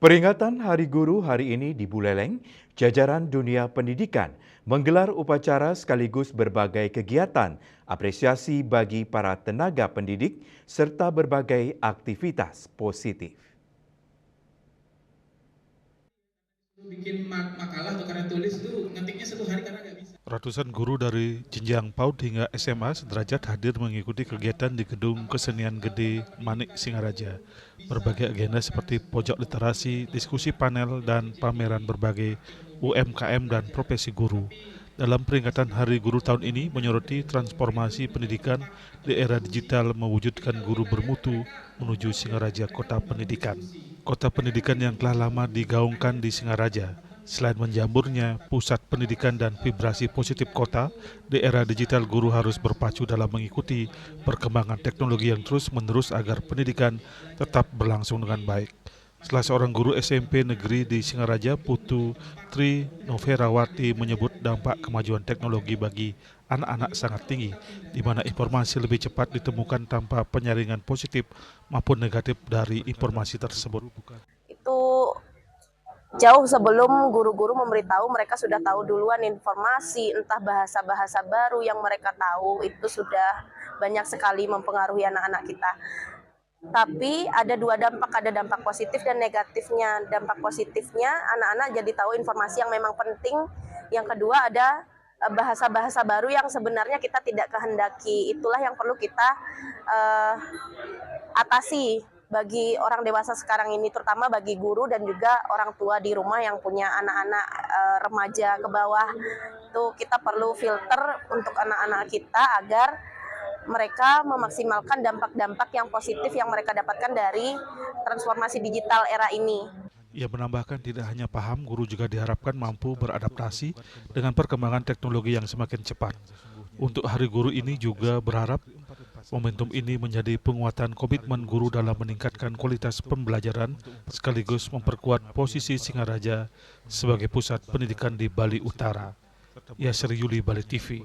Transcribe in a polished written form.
Peringatan Hari Guru hari ini di Buleleng, jajaran dunia pendidikan menggelar upacara sekaligus berbagai kegiatan apresiasi bagi para tenaga pendidik serta berbagai aktivitas positif. Bikin makalah atau karya tulis itu ngetiknya 1 hari karena nggak bisa. Ratusan guru dari jenjang PAUD hingga SMA sederajat hadir mengikuti kegiatan di Gedung Kesenian Gede Manik Singaraja. Berbagai agenda seperti pojok literasi, diskusi panel, dan pameran berbagai UMKM dan profesi guru. Dalam peringatan Hari Guru tahun ini menyoroti transformasi pendidikan di era digital mewujudkan guru bermutu menuju Singaraja Kota Pendidikan. Kota pendidikan yang telah lama digaungkan di Singaraja. Selain menjamurnya pusat pendidikan dan vibrasi positif kota, di era digital guru harus berpacu dalam mengikuti perkembangan teknologi yang terus-menerus agar pendidikan tetap berlangsung dengan baik. Salah seorang guru SMP negeri di Singaraja, Putu Tri Noverawati menyebut dampak kemajuan teknologi bagi anak-anak sangat tinggi, di mana informasi lebih cepat ditemukan tanpa penyaringan positif maupun negatif dari informasi tersebut. Itu jauh sebelum guru-guru memberitahu, mereka sudah tahu duluan informasi, entah bahasa-bahasa baru yang mereka tahu, itu sudah banyak sekali mempengaruhi anak-anak kita. Tapi ada dua dampak, ada dampak positif dan negatifnya. Dampak positifnya anak-anak jadi tahu informasi yang memang penting. Yang kedua ada bahasa-bahasa baru yang sebenarnya kita tidak kehendaki. Itulah yang perlu kita atasi bagi orang dewasa sekarang ini, terutama bagi guru dan juga orang tua di rumah yang punya anak-anak remaja ke bawah. Itu kita perlu filter untuk anak-anak kita agar mereka memaksimalkan dampak-dampak yang positif yang mereka dapatkan dari transformasi digital era ini. Ia menambahkan tidak hanya paham, guru juga diharapkan mampu beradaptasi dengan perkembangan teknologi yang semakin cepat. Untuk Hari Guru ini juga berharap momentum ini menjadi penguatan komitmen guru dalam meningkatkan kualitas pembelajaran sekaligus memperkuat posisi Singaraja sebagai pusat pendidikan di Bali Utara. Yasir Yuli, Bali TV.